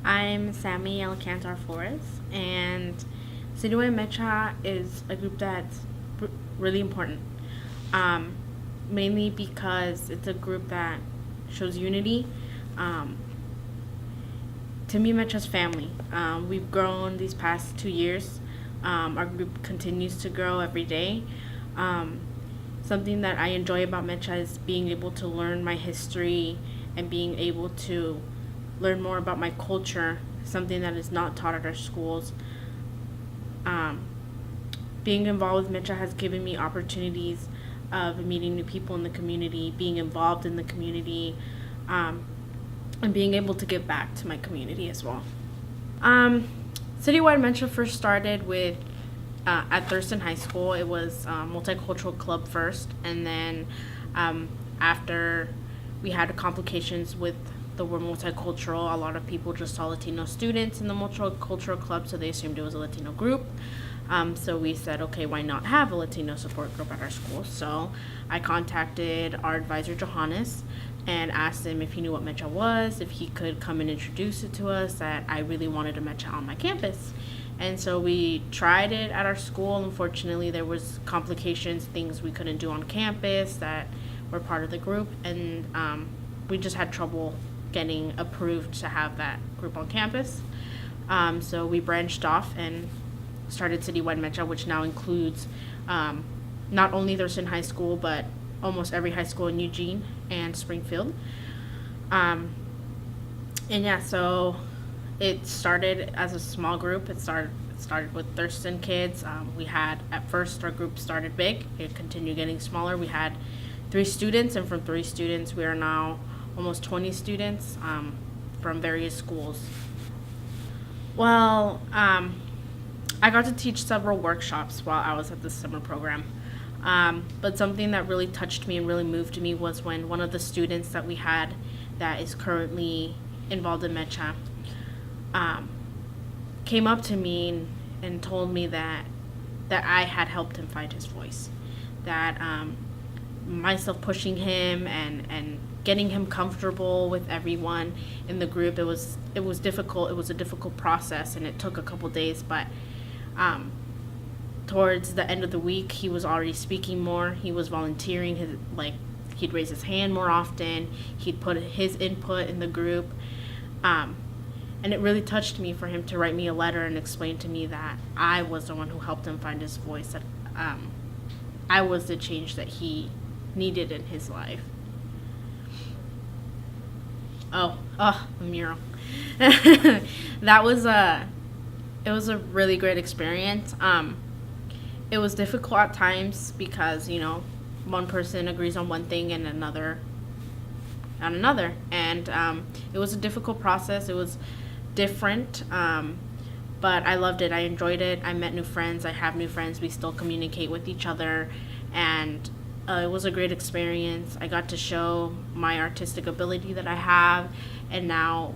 I'm Sammy Alcantar Flores, and Citywide Mecha is a group that's really important. Um, Mainly because it's a group that shows unity. Um, to me, Mecha's family. We've grown these past 2 years. Our group continues to grow every day. Um, Something that I enjoy about Mecha is being able to learn my history and being able to learn more about my culture, something that is not taught at our schools. Um, Being involved with Mecha has given me opportunities of meeting new people in the community, being involved in the community, um, and being able to give back to my community as well. Um, Citywide Mecha first started with at Thurston High School. It was multicultural club first, and then after we had complications with the word multicultural, a lot of people just saw Latino students in the multicultural club, so they assumed it was a Latino group. So we said, okay, why not have a Latino support group at our school? So I contacted our advisor, Johannes, and asked him if he knew what Mecha was, if he could come and introduce it to us, that I really wanted a Mecha on my campus. And so we tried it at our school. Unfortunately, there was complications, things we couldn't do on campus that were part of the group, and we just had trouble getting approved to have that group on campus. So we branched off and started Citywide Mecha, which now includes not only Thurston High School, but almost every high school in Eugene and Springfield. And yeah, so it started as a small group. It started with Thurston kids. We had, at first, our group started big. It continued getting smaller. We had 3 students, and from 3 students, we are now almost 20 students from various schools. Well, I got to teach several workshops while I was at the summer program. But something that really touched me and really moved me was when one of the students that we had that is currently involved in Mecha came up to me and told me that I had helped him find his voice. That myself pushing him and getting him comfortable with everyone in the group, it was difficult. It was a difficult process, and it took a couple days, but towards the end of the week, he was already speaking more. He was volunteering. He'd raise his hand more often. He'd put his input in the group, and it really touched me for him to write me a letter and explain to me that I was the one who helped him find his voice. That I was the change that he needed in his life. The mural. It was a really great experience. It was difficult at times because, one person agrees on one thing and another on another. And it was a difficult process. It was different, but I loved it. I enjoyed it. I met new friends. I have new friends. We still communicate with each other, and it was a great experience. I got to show my artistic ability that I have, and now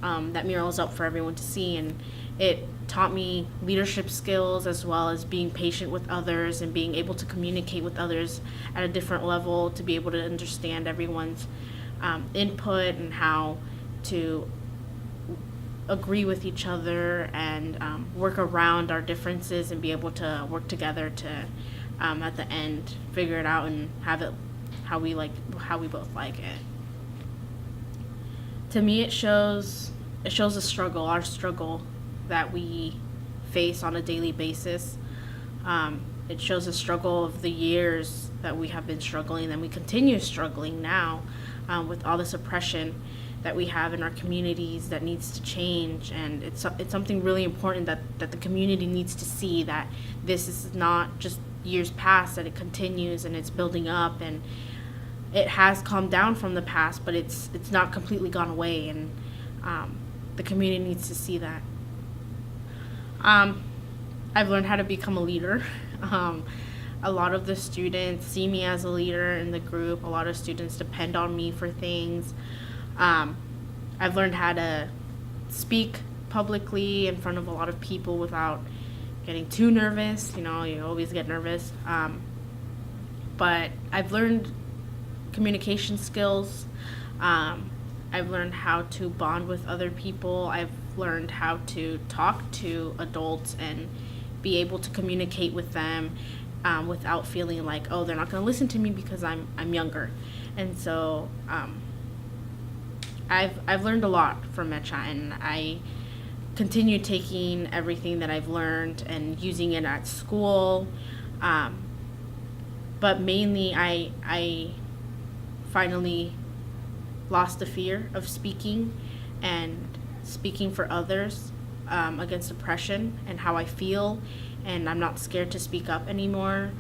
that mural is up for everyone to see, and it taught me leadership skills as well as being patient with others and being able to communicate with others at a different level, to be able to understand everyone's input and how to agree with each other and work around our differences and be able to work together to at the end figure it out and have it how we both like it. To me, it shows a struggle, our struggle that we face on a daily basis. It shows a struggle of the years that we have been struggling, and we continue struggling now with all this oppression that we have in our communities that needs to change. And it's something really important that the community needs to see, that this is not just years past, that it continues and it's building up, and it has calmed down from the past, but it's not completely gone away, and the community needs to see that. I've learned how to become a leader. A lot of the students see me as a leader in the group. A lot of students depend on me for things. I've learned how to speak publicly in front of a lot of people without getting too nervous. You always get nervous. But I've learned communication skills. I've learned how to bond with other people. I've learned how to talk to adults and be able to communicate with them without feeling like, oh, they're not going to listen to me because I'm younger. And so I've learned a lot from Mecha, and I continue taking everything that I've learned and using it at school. But mainly, I finally lost the fear of speaking and speaking for others against oppression and how I feel, and I'm not scared to speak up anymore.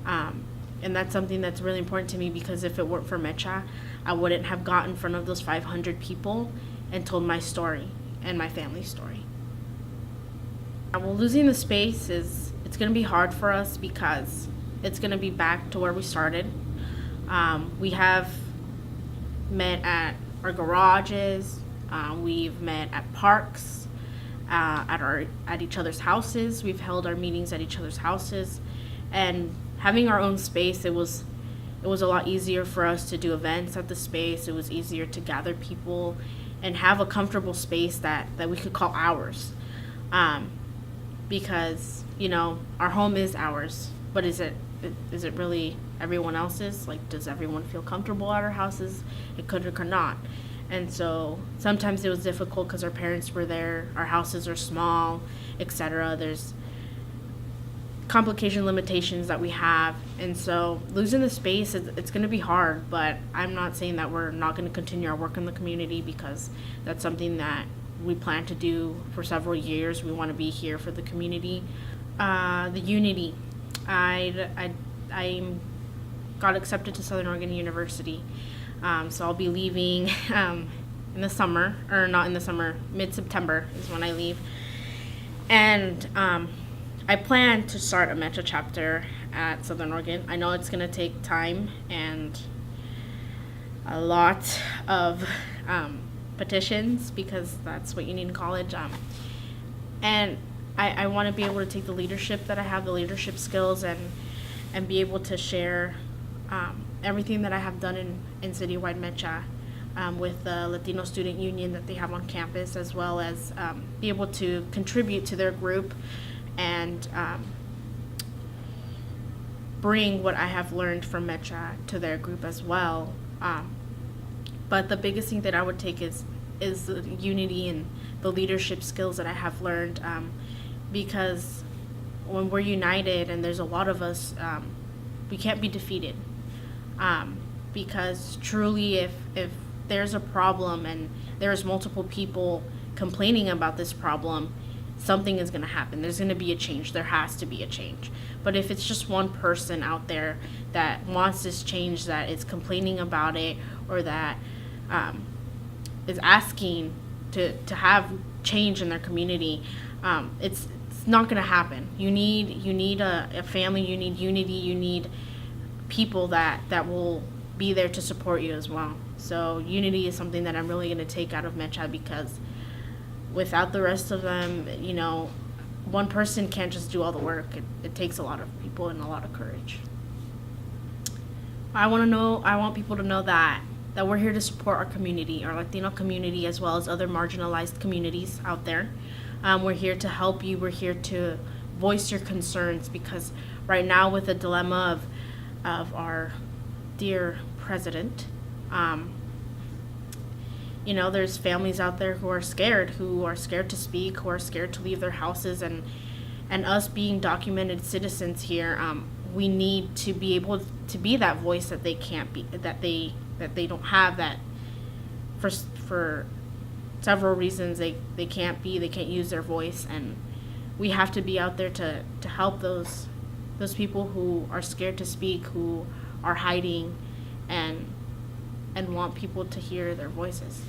And that's something that's really important to me, because if it weren't for Mecha, I wouldn't have got in front of those 500 people and told my story and my family's story. Well, losing the space it's going to be hard for us because it's going to be back to where we started. We have met at our garages. We've met at parks, at each other's houses. We've held our meetings at each other's houses, and having our own space, it was a lot easier for us to do events at the space. It was easier to gather people and have a comfortable space that we could call ours. Because, our home is ours, but is it really everyone else's? Like, does everyone feel comfortable at our houses? It could or could not. And so sometimes it was difficult because our parents were there, our houses are small, etc. There's complication limitations that we have, and so losing the space, it's going to be hard, but I'm not saying that we're not going to continue our work in the community, because that's something that we plan to do for several years. We want to be here for the community. The unity, I got accepted to Southern Oregon University, so I'll be leaving in the summer, or not in the summer, mid-September is when I leave, and I plan to start a Mecha chapter at Southern Oregon. I know it's going to take time and a lot of petitions, because that's what you need in college. And I want to be able to take the leadership that I have, the leadership skills, and be able to share everything that I have done in citywide Mecha with the Latino Student Union that they have on campus, as well as be able to contribute to their group and bring what I have learned from Mecha to their group as well. But the biggest thing that I would take is the unity and the leadership skills that I have learned, because when we're united and there's a lot of us, we can't be defeated. Because truly, if there's a problem and there's multiple people complaining about this problem, something is going to happen. There's going to be a change. There has to be a change. But if it's just one person out there that wants this change, that is complaining about it, or that is asking to have change in their community, it's not going to happen. You need a family. You need unity. You need people that will be there to support you as well. So unity is something that I'm really going to take out of Mecha, because without the rest of them, one person can't just do all the work. It takes a lot of people and a lot of courage. I want people to know that we're here to support our community, our Latino community, as well as other marginalized communities out there. We're here to help you. We're here to voice your concerns, because right now, with the dilemma of our dear president, there's families out there who are scared to speak, who are scared to leave their houses, and us being documented citizens here, we need to be able to be that voice that they can't be, that they don't have, that for several reasons they can't use their voice, and we have to be out there to help those people who are scared to speak, who are hiding, and want people to hear their voices.